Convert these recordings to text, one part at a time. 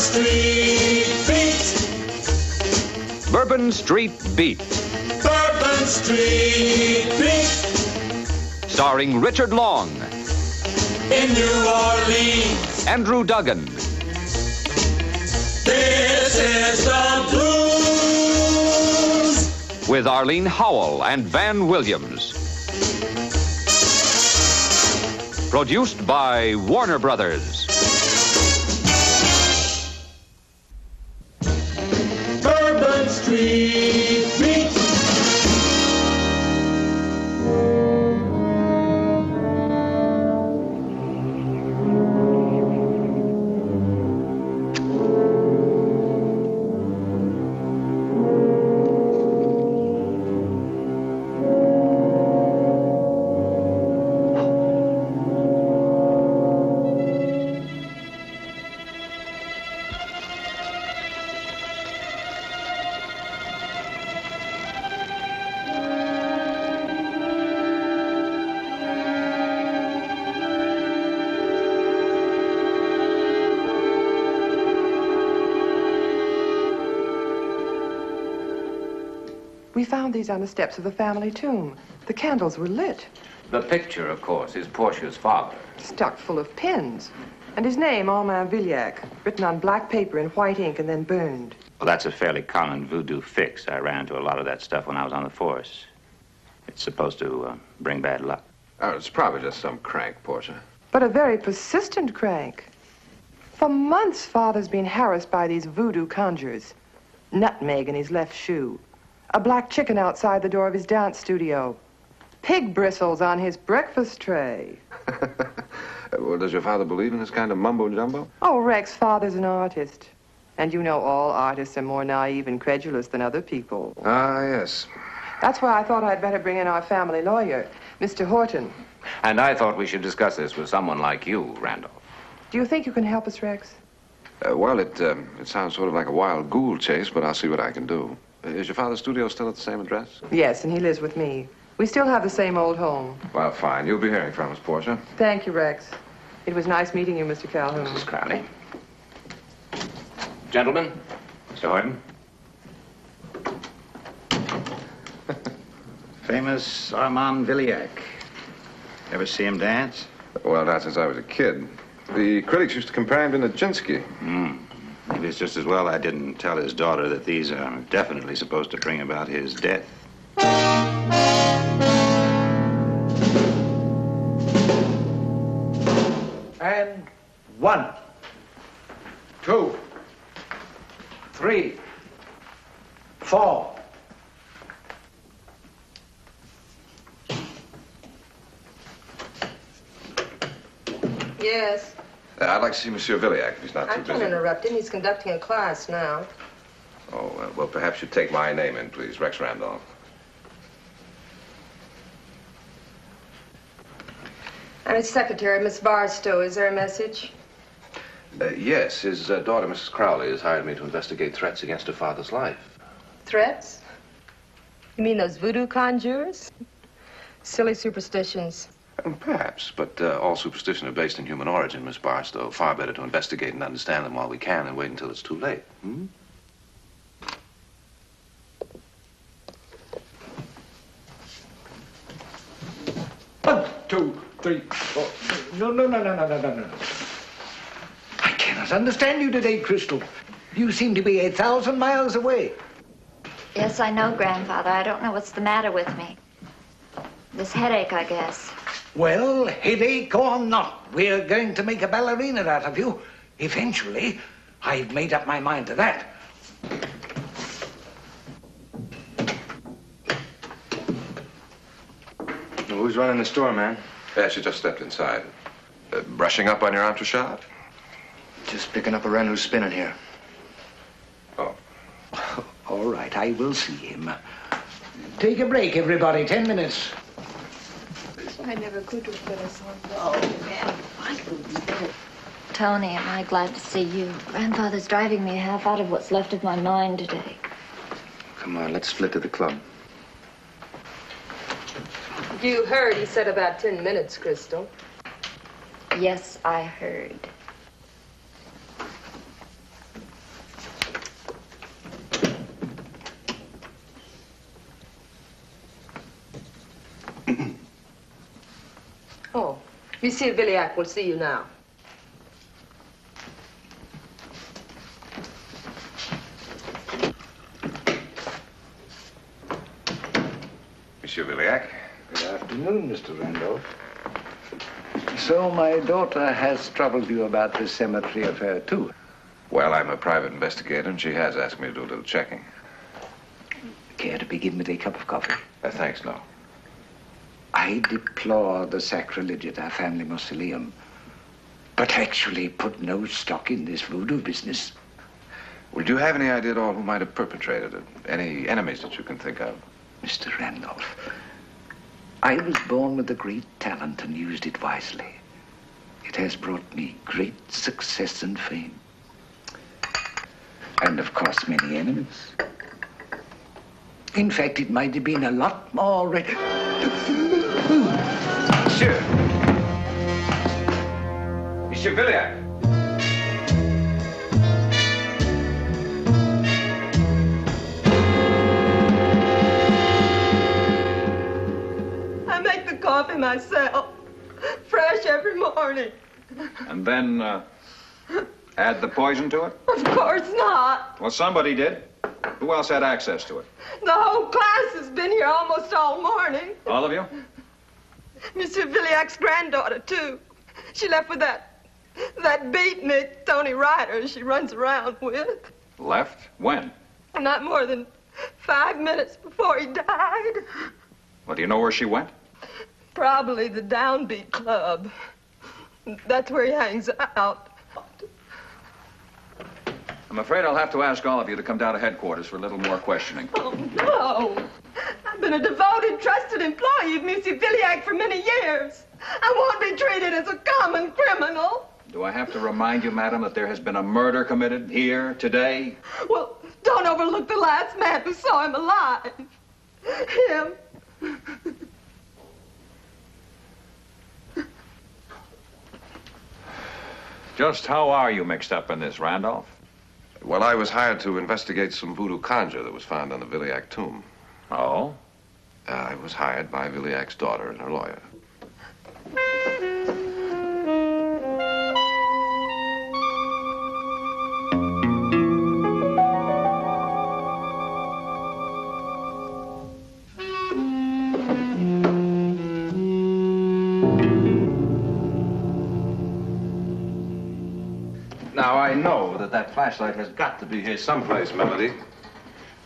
Street Beat. Bourbon Street Beat. Bourbon Street Beat. Starring Richard Long, In New Orleans, Andrew Duggan, this is the blues. with Arlene Howell and Van Williams. Produced by Warner Brothers. Bourbon Street Beat. We found these on the steps of the family tomb. The candles were lit, The picture, of course, is Portia's father. stuck full of pins. And his name, Armand Villiac, written on black paper in white ink and then burned. Well, that's a fairly common voodoo fix. I ran into a lot of that stuff when I was on the force. It's supposed to bring bad luck. Oh, it's probably just some crank, Portia. But a very persistent crank. For months, Father's been harassed by these voodoo conjurers. Nutmeg in his left shoe. A black chicken outside the door of his dance studio. Pig bristles on his breakfast tray. Well, does your father believe in this kind of mumbo-jumbo? Oh, Rex, Father's an artist. And you know all artists are more naive and credulous than other people. Ah, yes. That's why I thought I'd better bring in our family lawyer, Mr. Horton. And I thought we should discuss this with someone like you, Randolph. Do you think you can help us, Rex? Well, it sounds sort of like a wild ghoul chase, but I'll see what I can do. Is your father's studio still at the same address? Yes, and he lives with me. We still have the same old home. Well, fine. You'll be hearing from us, Portia. Thank you, Rex. It was nice meeting you, Mr. Calhoun. Mrs. Crowley. Gentlemen, Mr. Horton. Famous Armand Villiac. Ever see him dance? Well, not since I was a kid. The critics used to compare him to Nijinsky. Maybe it's just as well I didn't tell his daughter that these are definitely supposed to bring about his death. And 1, 2, 3, 4. Yes. I'd like to see Monsieur Villiac if he's not I too can't busy. interrupt him. He's conducting a class now. Oh, well, perhaps you'd take my name in, please. Rex Randolph. I'm his secretary, Miss Barstow. Is there a message? Yes, his daughter, Mrs. Crowley, has hired me to investigate threats against her father's life. Threats? You mean those voodoo conjurers? Silly superstitions. Perhaps, but all superstition are based in human origin, Miss Barstow. Far better to investigate and understand them while we can and wait until it's too late. 1, 2, 3, 4. No. I cannot understand you today, Crystal. You seem to be 1,000 miles away. Yes, I know, Grandfather. I don't know what's the matter with me. This headache, I guess. Well, headache or not, we're going to make a ballerina out of you. Eventually. I've made up my mind to that. Who's running the store, man? She just stepped inside. Brushing up on your entrechat? Just picking up a run who's spinning here. Oh. All right, I will see him. Take a break, everybody. 10 minutes. I never could have been a son. Oh, man. Tony, am I glad to see you. Grandfather's driving me half out of what's left of my mind today. Come on, let's flit to the club. You heard he said about 10 minutes, Crystal. Yes, I heard. Monsieur Villiac will see you now. Monsieur Villiac. Good afternoon, Mr. Randolph. So my daughter has troubled you about the cemetery affair, too. Well, I'm a private investigator, and she has asked me to do a little checking. Care to begin with a cup of coffee? Thanks, no. I deplore the sacrilege at our family mausoleum, but actually put no stock in this voodoo business. Well, do you have any idea at all who might have perpetrated it? Any enemies that you can think of? Mr. Randolph, I was born with a great talent and used it wisely. It has brought me great success and fame. And, of course, many enemies. In fact, it might have been a lot more... Monsieur! Monsieur Villiac! I make the coffee myself, fresh every morning. And then add the poison to it? Of course not. Well, somebody did. Who else had access to it? The whole class has been here almost all morning. All of you? Monsieur Villiac's granddaughter, too. She left with that beatnik, Tony Ryder, she runs around with. Left? When? Not more than 5 minutes before he died. Well, do you know where she went? Probably the Downbeat Club. That's where he hangs out. I'm afraid I'll have to ask all of you to come down to headquarters for a little more questioning. Oh, no. I've been a devoted, trusted employee of Monsieur Villiac for many years. I won't be treated as a common criminal. Do I have to remind you, madam, that there has been a murder committed here today? Well, don't overlook the last man who saw him alive. Him. Just how are you mixed up in this, Randolph? Well, I was hired to investigate some voodoo conjure that was found on the Villiac tomb. Oh? I was hired by Villiac's daughter and her lawyer. Now, I know that flashlight has got to be here someplace, Melody.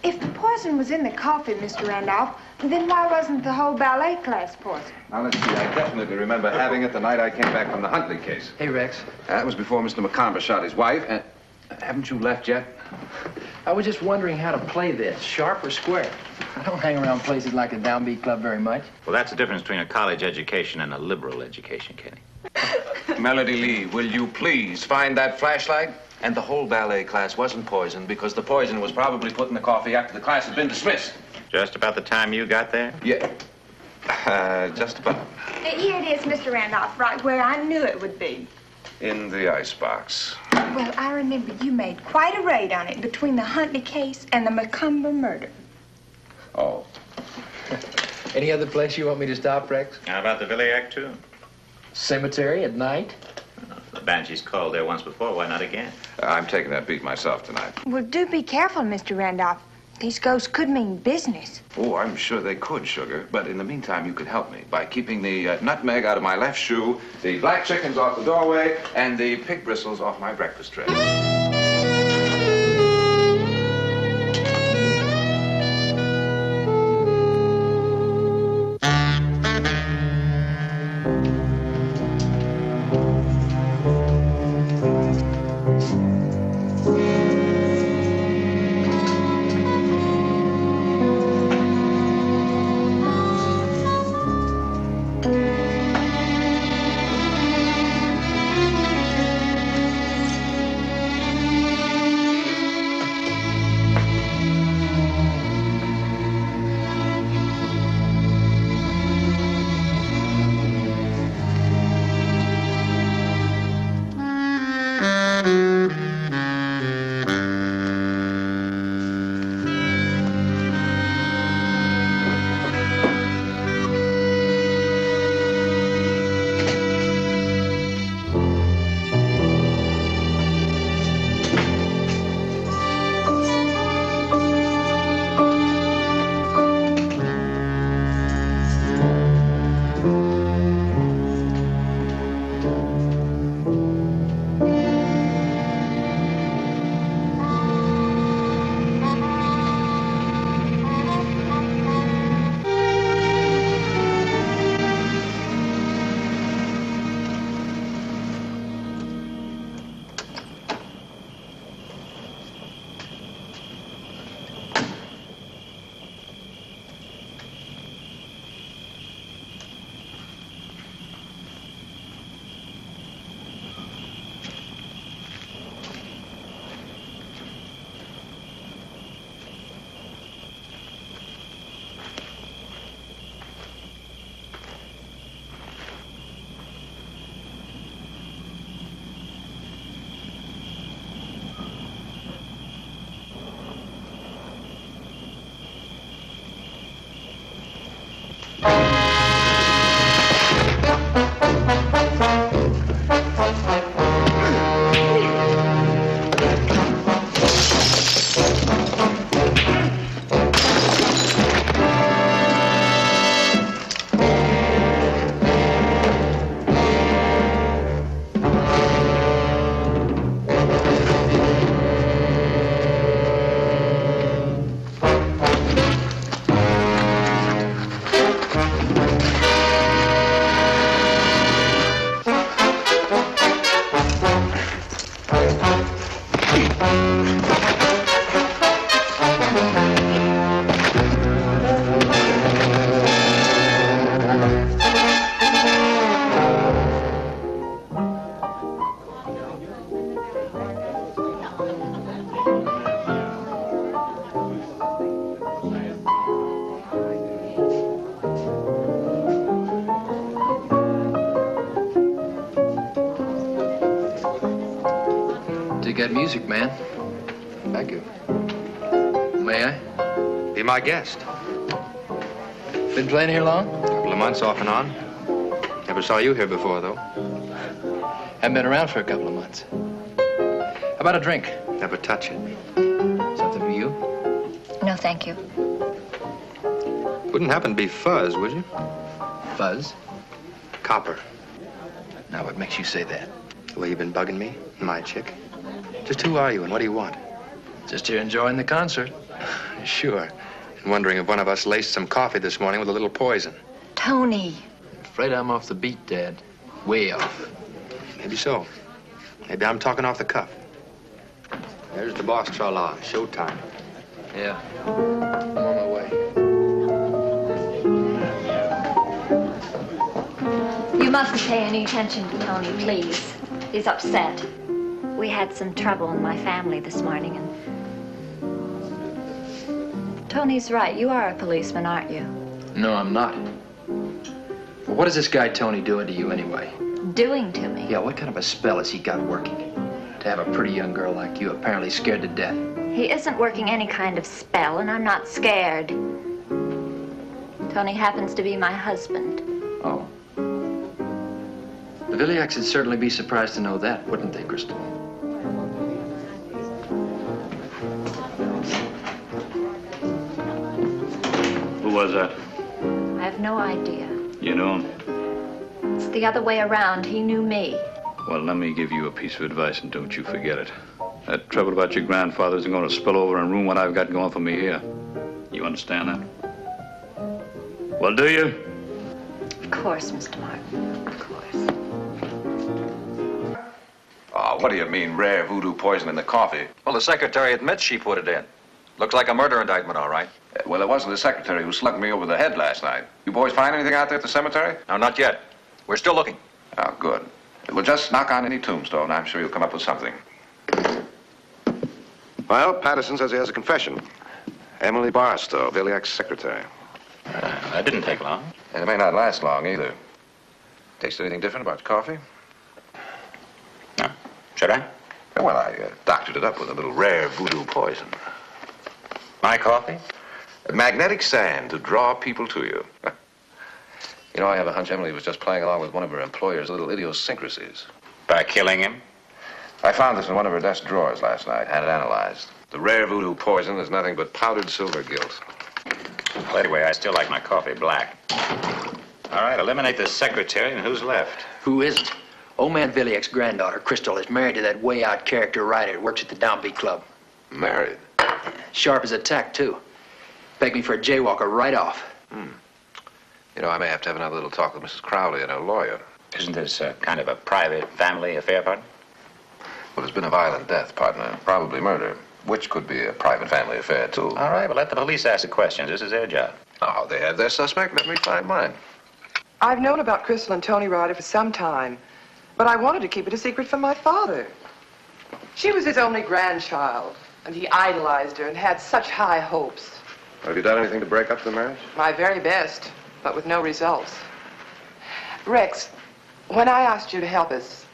If the poison was in the coffee, Mr. Randolph, then why wasn't the whole ballet class poisoned? Now, let's see. I definitely remember having it the night I came back from the Huntley case. Hey, Rex. That was before Mr. McComber shot his wife, and... Haven't you left yet? I was just wondering how to play this, sharp or square. I don't hang around places like the Downbeat Club very much. Well, that's the difference between a college education and a liberal education, Kenny. Melody Lee, will you please find that flashlight? And the whole ballet class wasn't poisoned because the poison was probably put in the coffee after the class had been dismissed. Just about the time you got there? Yeah. Just about. Here it is, Mr. Randolph, right where I knew it would be. In the icebox. Well, I remember you made quite a raid on it between the Huntley case and the McComber murder. Oh. Any other place you want me to stop, Rex? How about the Villiac tomb? Cemetery at night? The Banshees called there once before. Why not again? I'm taking that beat myself tonight. Well, do be careful, Mr. Randolph. These ghosts could mean business. Oh, I'm sure they could, Sugar. But in the meantime, you could help me by keeping the nutmeg out of my left shoe, the black chickens off the doorway, and the pig bristles off my breakfast tray. Dig that music, man. Thank you. May I? Be my guest. Been playing here long? A couple of months off and on. Never saw you here before, though. Haven't been around for a couple of months. How about a drink? Never touch it. Something for you? No, thank you. Wouldn't happen to be fuzz, would you? Fuzz? Copper. Now, what makes you say that? The way you've been bugging me, my chick. Just who are you and what do you want? Just here enjoying the concert. Sure. And wondering if one of us laced some coffee this morning with a little poison. Tony. Afraid I'm off the beat, Dad. Way off. Maybe so. Maybe I'm talking off the cuff. There's the boss, tra-la. Showtime. Yeah. I'm on my way. You mustn't pay any attention to Tony, please. He's upset. We had some trouble in my family this morning, and... Tony's right. You are a policeman, aren't you? No, I'm not. Well, what is this guy Tony doing to you anyway? Doing to me? Yeah, what kind of a spell has he got working? To have a pretty young girl like you apparently scared to death. He isn't working any kind of spell, and I'm not scared. Tony happens to be my husband. Oh. The Villiacs would certainly be surprised to know that, wouldn't they, Crystal? Who was that? I have no idea. You know him? It's the other way around. He knew me. Well, let me give you a piece of advice, and don't you forget it. That trouble about your grandfather isn't going to spill over and ruin what I've got going for me here. You understand that? Well, do you? Of course, Mr. Martin. Of course. Oh, what do you mean, rare voodoo poison in the coffee? Well, the secretary admits she put it in. Looks like a murder indictment, all right. Well, it wasn't the secretary who slugged me over the head last night. You boys find anything out there at the cemetery? No, not yet. We're still looking. Oh, good. We'll just knock on any tombstone. I'm sure you'll come up with something. Well, Patterson says he has a confession. Emily Barstow, Villiac's secretary. That didn't take long. And it may not last long, either. Taste anything different about coffee? No. Should I? Well, I doctored it up with a little rare voodoo poison. My coffee? Magnetic sand to draw people to you. You know, I have a hunch Emily was just playing along with one of her employer's little idiosyncrasies. By killing him? I found this in one of her desk drawers last night, had it analyzed. The rare voodoo poison is nothing but powdered silver gilt. Well, anyway, I still like my coffee black. All right, eliminate the secretary, and who's left? Who isn't? Old man Villiac's granddaughter, Crystal, is married to that way-out character writer that works at the Downbeat Club. Married? Sharp as a tack, too. Begged me for a jaywalker right off. You know, I may have to have another little talk with Mrs. Crowley and her lawyer. Isn't this kind of a private family affair, partner? Well, there's been a violent death, partner. Probably murder, which could be a private family affair, too. All right, well, let the police ask the questions. This is their job. Oh, they have their suspect. Let me find mine. I've known about Crystal and Tony Ryder for some time, but I wanted to keep it a secret from my father. She was his only grandchild, and he idolized her and had such high hopes. Have you done anything to break up the marriage? My very best, but with no results. Rex, when I asked you to help us,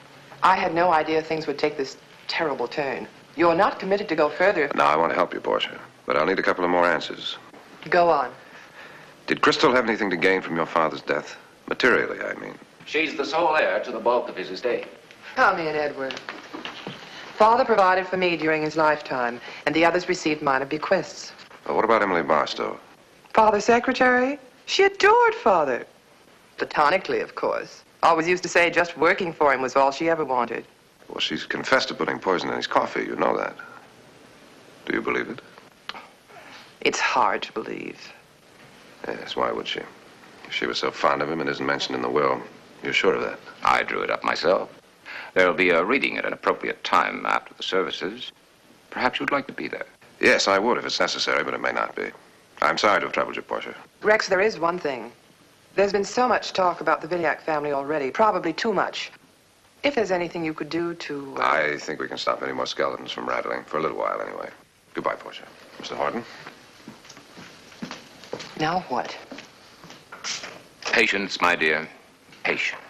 I had no idea things would take this terrible turn. You're not committed to go further. No, I want to help you, Portia, but I'll need a couple of more answers. Go on. Did Crystal have anything to gain from your father's death? Materially, I mean. She's the sole heir to the bulk of his estate. Tommy and Edward. Father provided for me during his lifetime, and the others received minor bequests. Well, what about Emily Barstow? Father's secretary? She adored Father. Platonically, of course. Always used to say just working for him was all she ever wanted. Well, she's confessed to putting poison in his coffee. You know that. Do you believe it? It's hard to believe. Yes, why would she? If she was so fond of him and isn't mentioned in the will, you're sure of that? I drew it up myself. There'll be a reading at an appropriate time after the services. Perhaps you'd like to be there. Yes, I would if it's necessary, but it may not be. I'm sorry to have troubled you, Portia. Rex, there is one thing. There's been so much talk about the Villiac family already, probably too much. If there's anything you could do to... I think we can stop any more skeletons from rattling, for a little while anyway. Goodbye, Portia. Mr. Horton? Now what? Patience, my dear. Patience.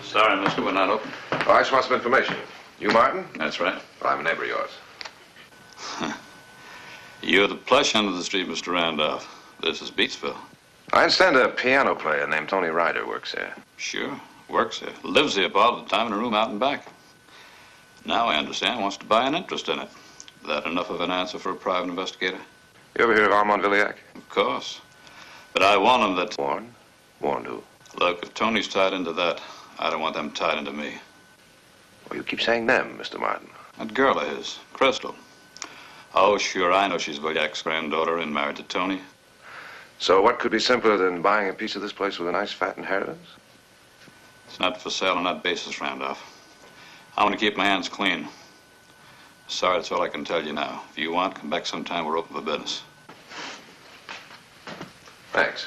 Sorry, mister, we're not open. Oh, I just want some information. You, Martin? That's right. Well, I'm a neighbor of yours. You're the plush end of the street, Mr. Randolph. This is Beatsville. I understand a piano player named Tony Ryder works here. Sure, works here. Lives here part of the time in a room out and back. Now I understand wants to buy an interest in it. That enough of an answer for a private investigator? You ever hear of Armand Villiac? Of course. But I warn him that... Warn? Warned who? Look, if Tony's tied into that, I don't want them tied into me. Well, you keep saying them, Mr. Martin. That girl of his, Crystal. Oh, sure, I know she's Villiac's granddaughter and married to Tony. So what could be simpler than buying a piece of this place with a nice fat inheritance? It's not for sale on that basis, Randolph. I want to keep my hands clean. Sorry, that's all I can tell you now. If you want, come back sometime. We're open for business. Thanks.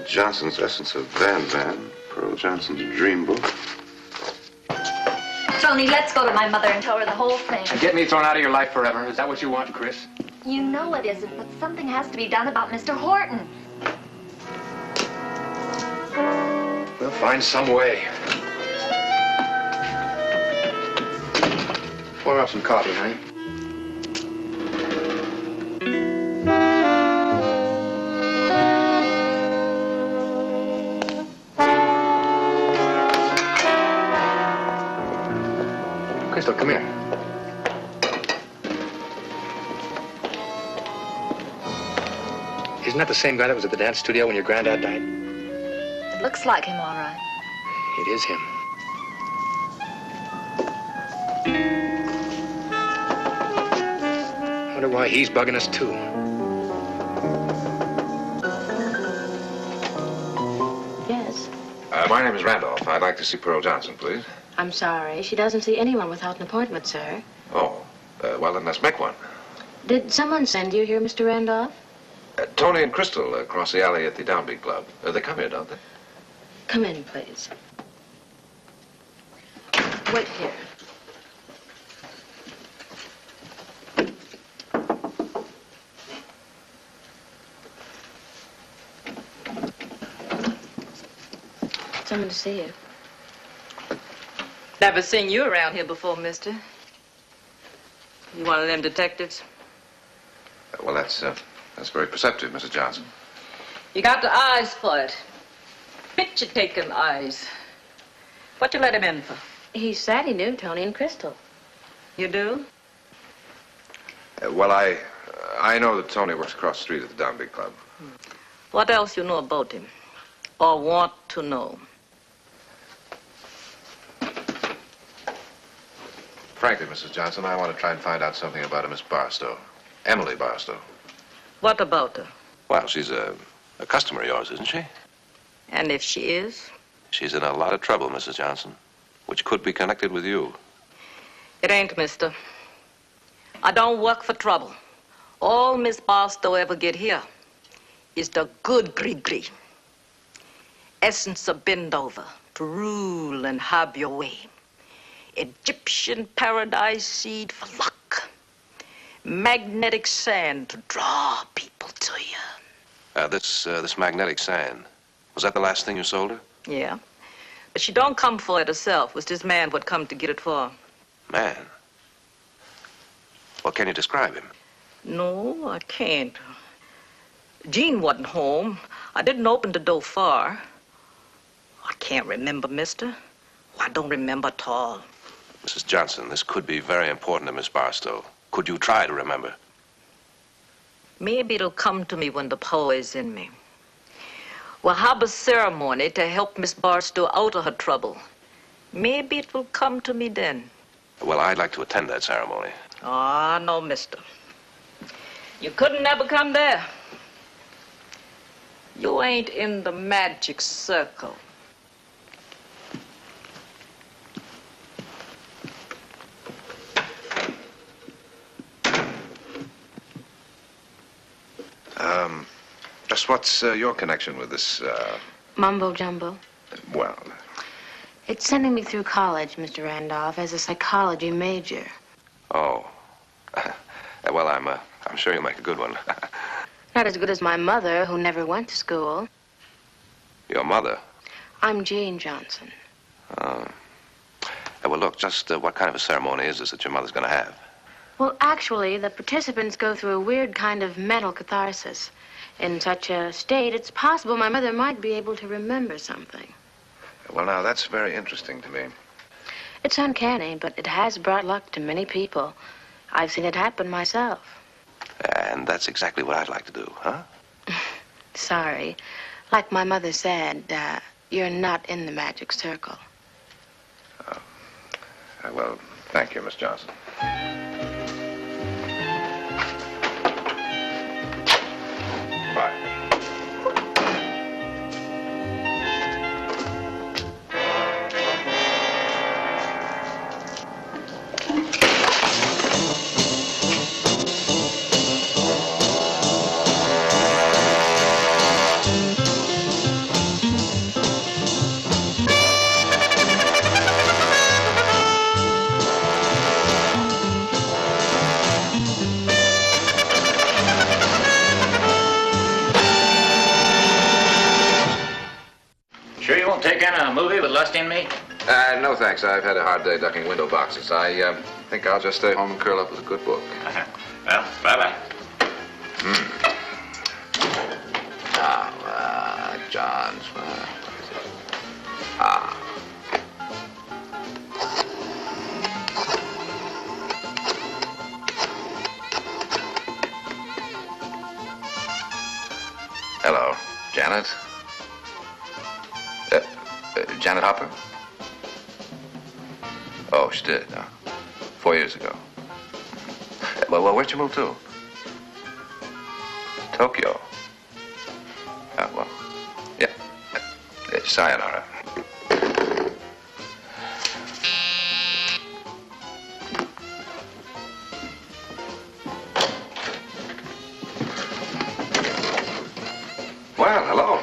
Johnson's Essence of Van Van, Pearl Johnson's Dream Book. Tony, let's go to my mother and tell her the whole thing. And get me thrown out of your life forever. Is that what you want, Chris? You know it isn't, but something has to be done about Mr. Horton. We'll find some way. Pour up some coffee, honey. Crystal, come here. Isn't that the same guy that was at the dance studio when your granddad died? It looks like him, all right. It is him. I wonder why he's bugging us, too. Yes. My name is Randolph. I'd like to see Pearl Johnson, please. I'm sorry. She doesn't see anyone without an appointment, sir. Oh, well, then let's make one. Did someone send you here, Mr. Randolph? Tony and Crystal across the alley at the Downbeat Club. They come here, don't they? Come in, please. Wait here. Someone to see you. Never seen you around here before, mister. You one of them detectives? Well, that's very perceptive, Mrs. Johnson. You got the eyes for it. Picture-taking eyes. What you let him in for? He said he knew Tony and Crystal. You do? Well, I know that Tony works across the street at the Downbeat Club. What else you know about him? Or want to know? Frankly, Mrs. Johnson, I want to try and find out something about a Miss Barstow. Emily Barstow. What about her? Well, she's a customer of yours, isn't she? And if she is? She's in a lot of trouble, Mrs. Johnson, which could be connected with you. It ain't, mister. I don't work for trouble. All Miss Barstow ever get here is the good gree-gree. Essence of bend over to rule and have your way. Egyptian paradise seed for luck. Magnetic sand to draw people to you. This magnetic sand, was that the last thing you sold her? Yeah. But she don't come for it herself. It was this man what come to get it for her. Man? Well, can you describe him? No, I can't. Jean wasn't home. I didn't open the door far. I can't remember, mister. I don't remember at all. Mrs. Johnson, this could be very important to Miss Barstow. Could you try to remember? Maybe it'll come to me when the power is in me. We'll have a ceremony to help Miss Barstow out of her trouble. Maybe it will come to me then. Well, I'd like to attend that ceremony. Ah, no, mister. You couldn't ever come there. You ain't in the magic circle. Just what's your connection with this, Mumbo jumbo. well... It's sending me through college, Mr. Randolph, as a psychology major. Oh. Well, I'm sure you'll make a good one. Not as good as my mother, who never went to school. Your mother? I'm Jean Johnson. Well, look, just what kind of a ceremony is this that your mother's going to have? Well, actually, the participants go through a weird kind of mental catharsis. In such a state, it's possible my mother might be able to remember something. Well, now, that's very interesting to me. It's uncanny, but it has brought luck to many people. I've seen it happen myself. And that's exactly what I'd like to do, huh? Sorry. Like my mother said, you're not in the magic circle. Well, thank you, Miss Johnson. Bye. Take in a movie with Lusty and me? No, thanks. I've had a hard day ducking window boxes. I think I'll just stay home and curl up with a good book. Well, bye-bye. John's. Hello, Janet. Janet Hopper? Oh, she did. 4 years ago. Well, where'd you move to? Tokyo. Well, yeah. Sayonara. Well, hello.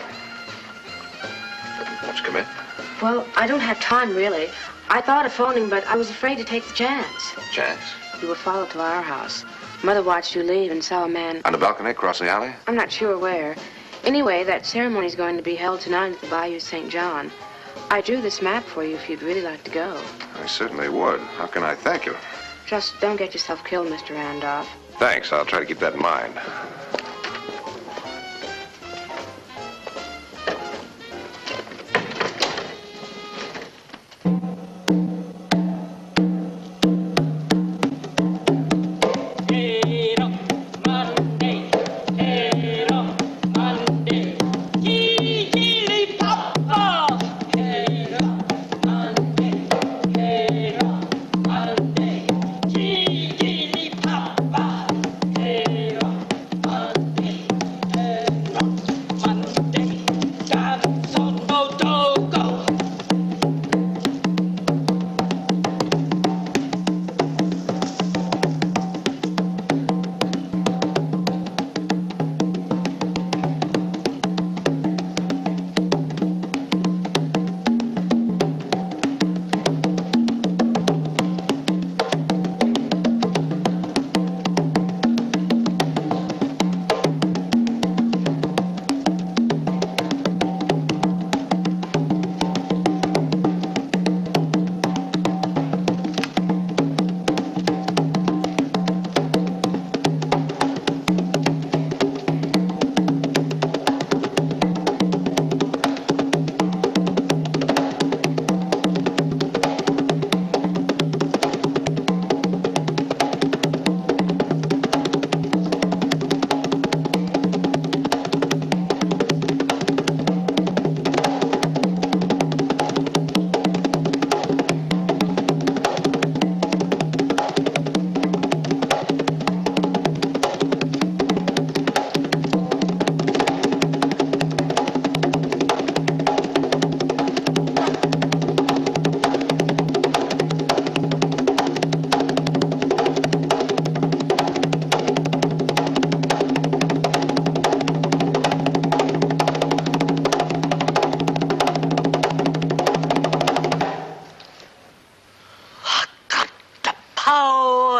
Won't you come in? Well, I don't have time, really. I thought of phoning, but I was afraid to take the chance. Chance? You were followed to our house. Mother watched you leave and saw a man... On the balcony across the alley? I'm not sure where. Anyway, that ceremony's going to be held tonight at the Bayou St. John. I drew this map for you if you'd really like to go. I certainly would. How can I thank you? Just don't get yourself killed, Mr. Randolph. Thanks. I'll try to keep that in mind.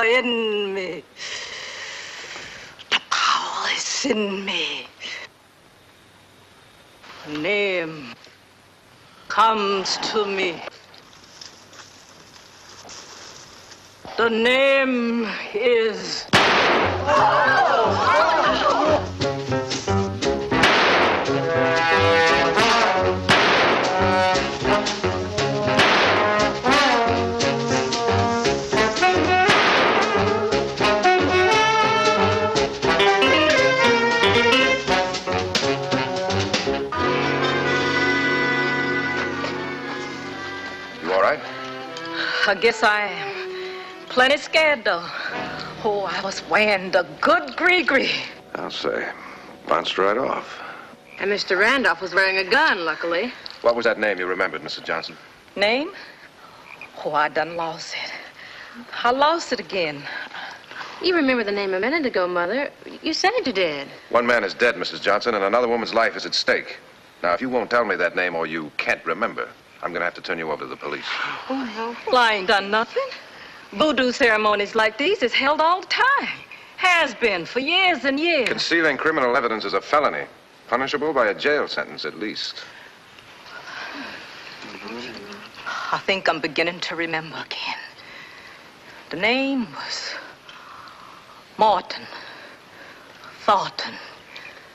In me. The power is in me. A name comes to me. The name is... I guess I am plenty scared, though. Oh, I was wearing the good gree-gree. I'll say. Bounced right off. And Mr. Randolph was wearing a gun, luckily. What was that name you remembered, Mrs. Johnson? Name? Oh, I done lost it. I lost it again. You remember the name a minute ago, Mother. You said you did. One man is dead, Mrs. Johnson, and another woman's life is at stake. Now, if you won't tell me that name or you can't remember, I'm going to have to turn you over to the police. Oh, no. Well, I ain't done nothing. Voodoo ceremonies like these is held all the time. Has been for years and years. Concealing criminal evidence is a felony, punishable by a jail sentence at least. I think I'm beginning to remember again. The name was Morton, Thornton,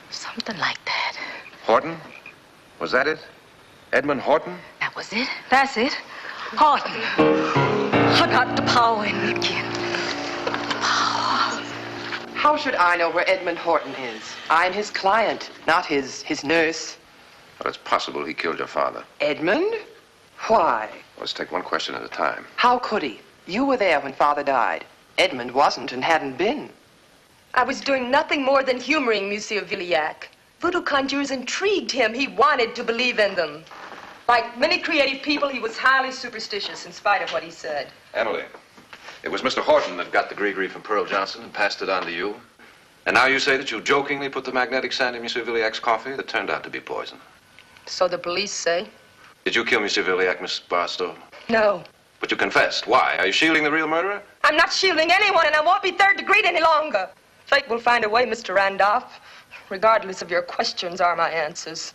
something like that. Horton? Was that it? Edmund Horton? That was it. That's it. Horton. I got the power in me again. Power. How should I know where Edmund Horton is? I'm his client, not his nurse. Well, it's possible he killed your father. Edmund? Why? Let's take one question at a time. How could he? You were there when Father died. Edmund wasn't and hadn't been. I was doing nothing more than humoring Monsieur Villiac. Voodoo conjurers intrigued him. He wanted to believe in them. Like many creative people, he was highly superstitious in spite of what he said. Emily, it was Mr. Horton that got the gree-gree from Pearl Johnson and passed it on to you. And now you say that you jokingly put the magnetic sand in Monsieur Villiac's coffee that turned out to be poison. So the police say. Did you kill Monsieur Villiac, Miss Barstow? No. But you confessed. Why? Are you shielding the real murderer? I'm not shielding anyone, and I won't be third degree any longer. Fate will find a way, Mr. Randolph. Regardless of your questions are my answers.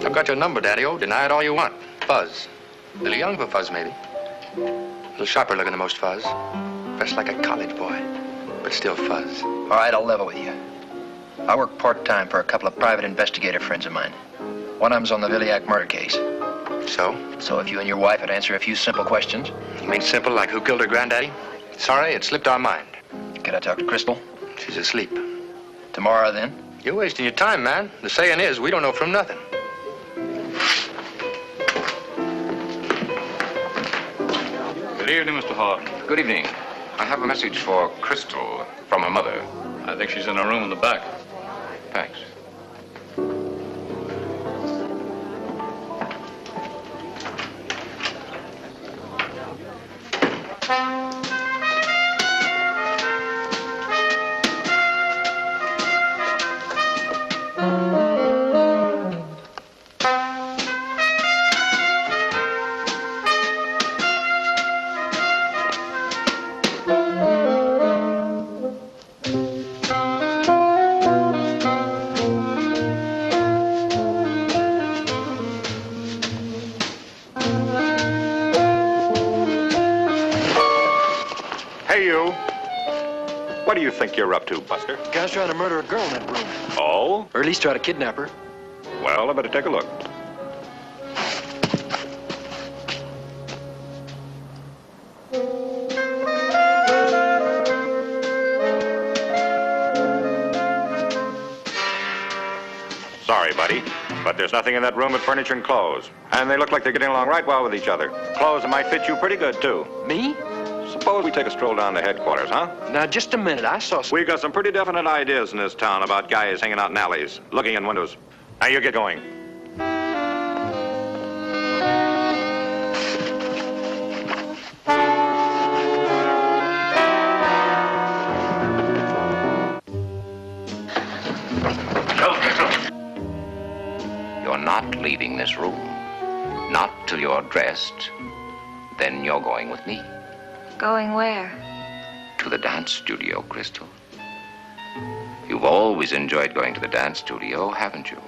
I've got your number, Daddy-O. Deny it all you want. Fuzz. A little young for Fuzz, maybe. A little sharper looking than most Fuzz. Dressed like a college boy, but still Fuzz. All right, I'll level with you. I work part-time for a couple of private investigator friends of mine. One of them's on the Viliac murder case. So? So if you and your wife would answer a few simple questions. You mean simple, like who killed her granddaddy? Sorry, it slipped our mind. Can I talk to Crystal? She's asleep. Tomorrow, then? You're wasting your time, man. The saying is, we don't know from nothing. Good evening, Mr. Horton. Good evening. I have a message for Crystal from her mother. I think she's in her room in the back. Thanks. Hey, you. What do you think you're up to, Buster? Guy's trying to murder a girl in that room. Oh? Or at least try to kidnap her. Well, I better take a look. Sorry, buddy, but there's nothing in that room but furniture and clothes. And they look like they're getting along right well with each other. Clothes that might fit you pretty good, too. Me? Suppose we take a stroll down to headquarters, huh? Now, just a minute. I saw some... We've got some pretty definite ideas in this town about guys hanging out in alleys, looking in windows. Now, you get going. You're not leaving this room. Not till you're dressed. Then you're going with me. Going where? To the dance studio, Crystal. You've always enjoyed going to the dance studio, haven't you?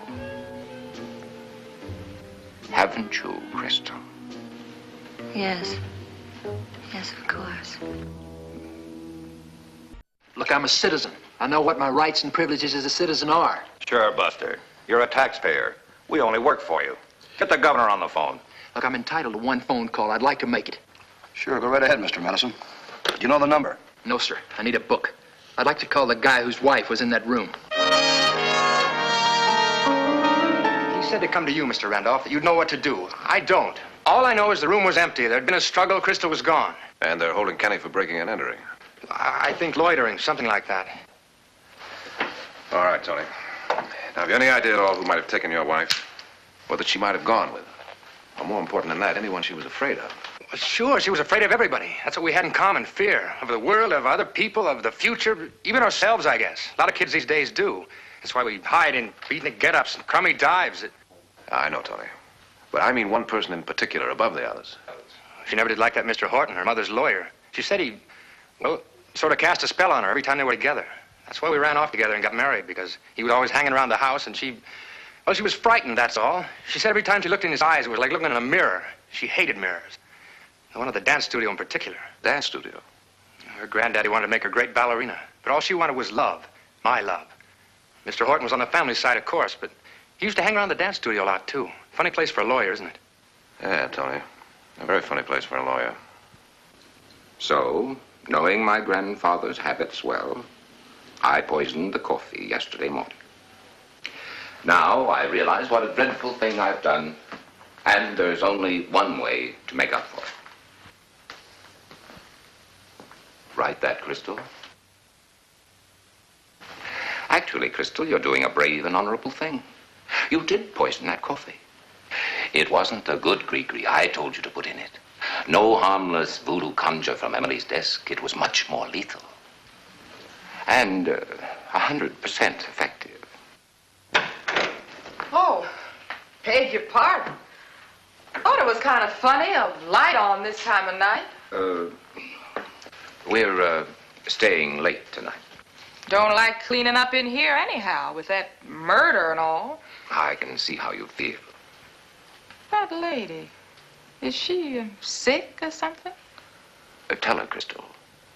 Haven't you, Crystal? Yes. Yes, of course. Look, I'm a citizen. I know what my rights and privileges as a citizen are. Sure, Buster. You're a taxpayer. We only work for you. Get the governor on the phone. Look, I'm entitled to one phone call. I'd like to make it. Sure, go right ahead, Mr. Madison. Do you know the number? No, sir. I need a book. I'd like to call the guy whose wife was in that room. He said to come to you, Mr. Randolph, that you'd know what to do. I don't. All I know is the room was empty. There'd been a struggle. Crystal was gone. And they're holding Kenny for breaking and entering. I think loitering, something like that. All right, Tony. Now, have you any idea at all who might have taken your wife? Or that she might have gone with? Or more important than that, anyone she was afraid of? Well, sure, she was afraid of everybody. That's what we had in common, fear. Of the world, of other people, of the future, even ourselves, I guess. A lot of kids these days do. That's why we hide in beatnik get-ups and crummy dives. I know, Tony. But I mean one person in particular, above the others. She never did like that Mr. Horton, her mother's lawyer. She said he, well, sort of cast a spell on her every time they were together. That's why we ran off together and got married, because he was always hanging around the house, and she was frightened, that's all. She said every time she looked in his eyes, it was like looking in a mirror. She hated mirrors. The one at the dance studio in particular. Dance studio? Her granddaddy wanted to make her a great ballerina, but all she wanted was love, my love. Mr. Horton was on the family side, of course, but he used to hang around the dance studio a lot, too. Funny place for a lawyer, isn't it? Yeah, Tony. A very funny place for a lawyer. So, knowing my grandfather's habits well, I poisoned the coffee yesterday morning. Now I realize what a dreadful thing I've done, and there's only one way to make up for it. Write that, Crystal. Actually, Crystal, you're doing a brave and honorable thing. You did poison that coffee. It wasn't a good gree-gree I told you to put in it. No harmless voodoo conjure from Emily's desk. It was much more lethal. And 100% effective. Oh, beg your pardon. I thought it was kind of funny, a light on this time of night. We're staying late tonight. Don't like cleaning up in here anyhow, with that murder and all. I can see how you feel. That lady, is she sick or something? Tell her, Crystal,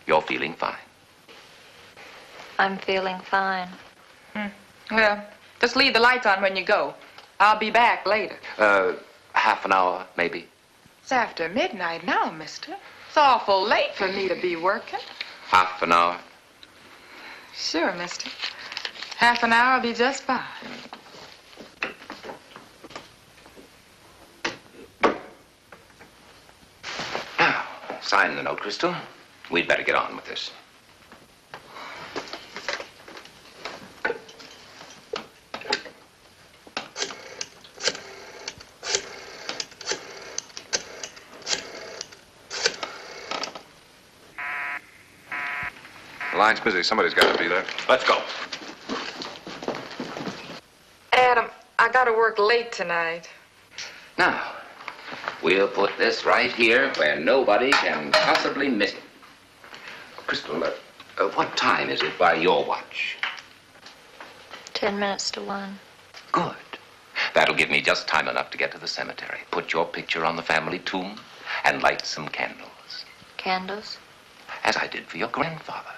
you're feeling fine. I'm feeling fine. Well, just leave the lights on when you go. I'll be back later. Half an hour, maybe. It's after midnight now, mister. It's awful late for me to be working. Half an hour. Sure, mister. Half an hour will be just fine. Now, sign the note, Crystal. We'd better get on with this. The line's busy. Somebody's got to be there. Let's go. Adam, I gotta work late tonight. Now, we'll put this right here where nobody can possibly miss it. Crystal, what time is it by your watch? 10 minutes to 1. Good. That'll give me just time enough to get to the cemetery, put your picture on the family tomb, and light some candles. Candles? As I did for your grandfather.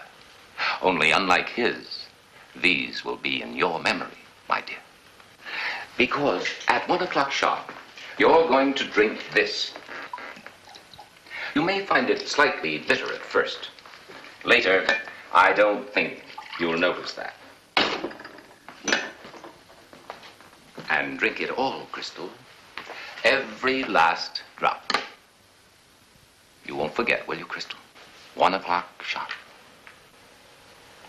Only unlike his, these will be in your memory, my dear. Because at 1 o'clock sharp, you're going to drink this. You may find it slightly bitter at first. Later, I don't think you'll notice that. And drink it all, Crystal. Every last drop. You won't forget, will you, Crystal? 1 o'clock sharp.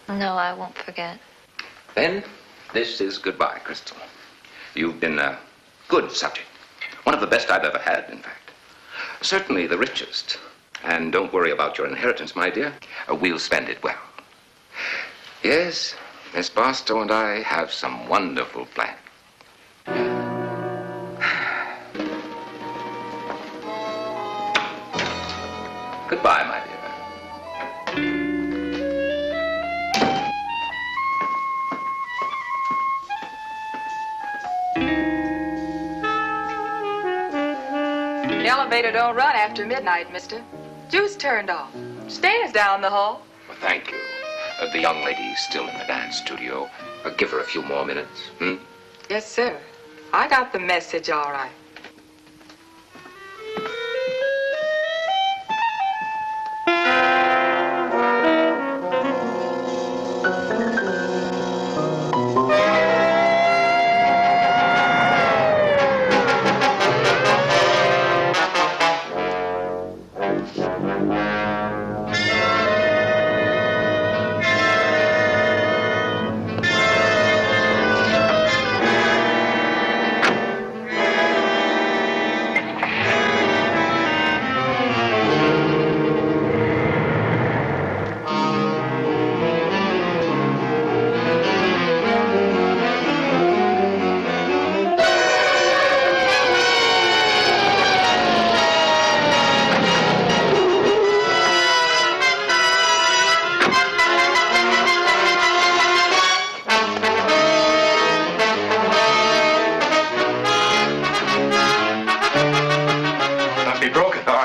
No, I won't forget. Then, this is goodbye, Crystal. You've been a good subject. One of the best I've ever had, in fact. Certainly the richest. And don't worry about your inheritance, my dear. We'll spend it well. Yes, Miss Barstow and I have some wonderful plans. Goodbye, my dear. The elevator don't run after midnight, mister. Juice turned off. Stairs down the hall. Well, thank you. The young lady's still in the dance studio. Give her a few more minutes, hmm? Yes, sir. I got the message all right.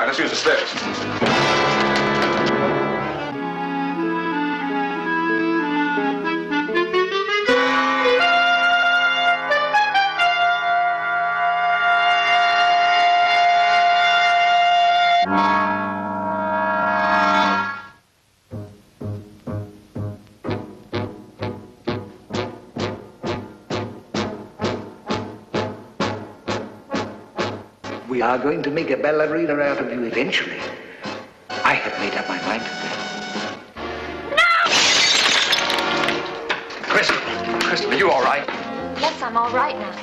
Let's use the stairs. We are going to make a ballerina out of you eventually. I have made up my mind. Crystal, are you all right? Yes, I'm all right now.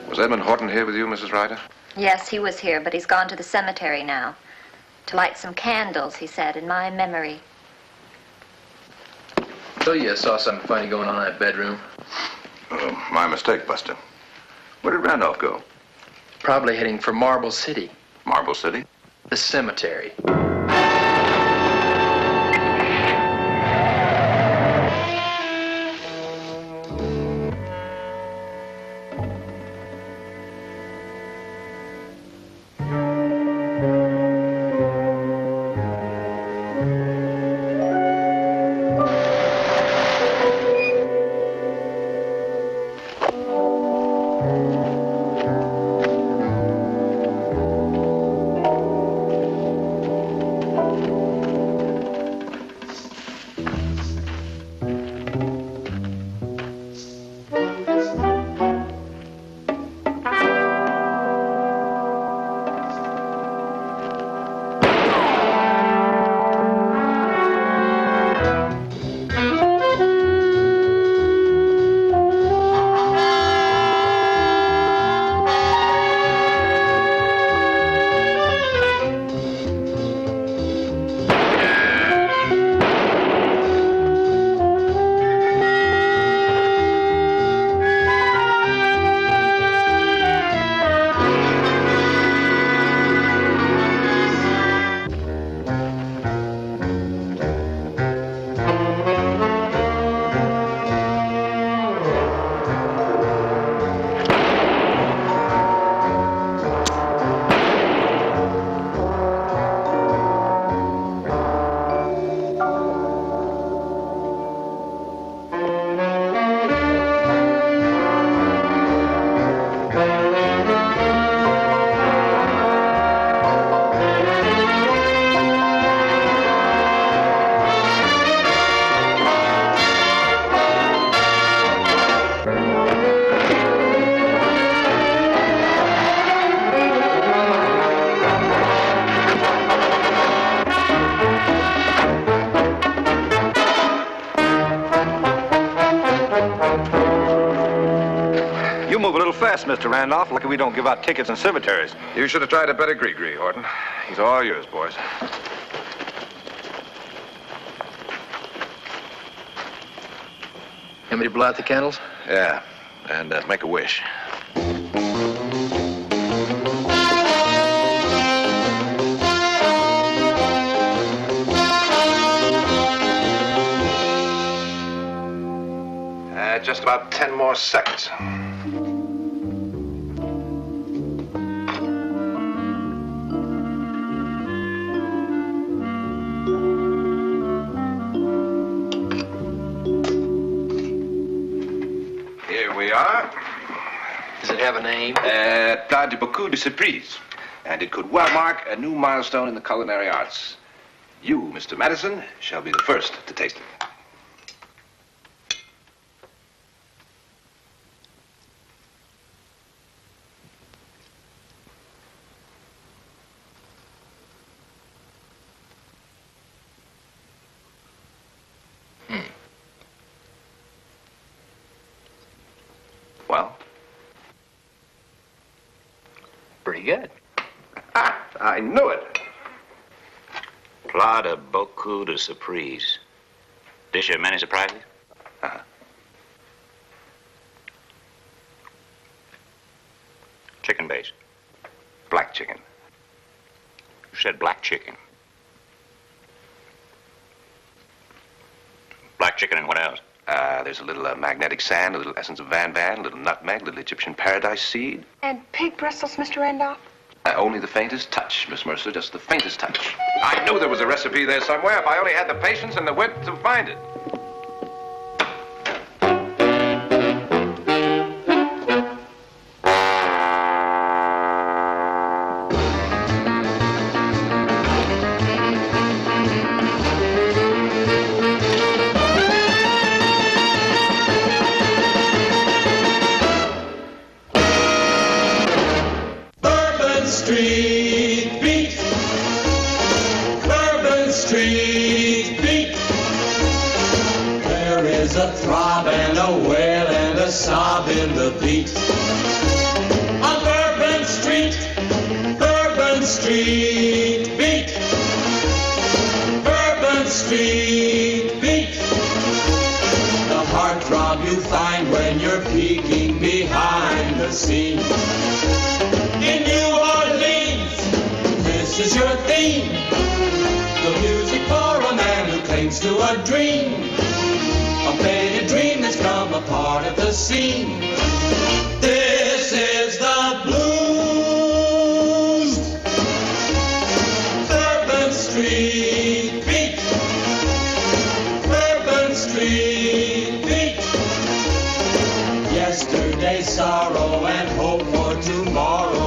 Was Edmund Horton here with you, Mrs. Ryder? Yes, he was here, but he's gone to the cemetery now. To light some candles, he said, in my memory. So you saw something funny going on in that bedroom? Oh, my mistake, Buster. Where did Randolph go? Probably heading for Marble City. Marble City? The cemetery. Mr. Randolph. Lucky we don't give out tickets in cemeteries. You should have tried a better gree-gree, Horton. He's all yours, boys. Want me to blow out the candles? Yeah, and make a wish. Just about 10 more seconds. Here we are. Does it have a name? Plat de beaucoup de surprise. And it could well mark a new milestone in the culinary arts. You, Mr. Madison, shall be the first to taste it. Well? Pretty good. I knew it. Plat de beaucoup de surprise. Dish of many surprises? Uh-huh. Chicken base. Black chicken. You said black chicken. Black chicken and what else? There's a little magnetic sand, a little essence of Van, a little nutmeg, a little Egyptian paradise seed. And pig bristles, Mr. Randolph? Only the faintest touch, Miss Mercer, just the faintest touch. I knew there was a recipe there somewhere if I only had the patience and the wit to find it. Street beat. Bourbon Street beat. There is a throb and a wail and a sob in the beat. On Bourbon Street beat. Bourbon Street beat. The heartthrob you find when you're peeking behind the scene. In New Orleans, this is your theme. The music for a man who clings to a dream. A faded dream that's come a part of the scene. This is the blues. Bourbon Street Beat. Bourbon Street Beat. Yesterday's sorrow and hope for tomorrow.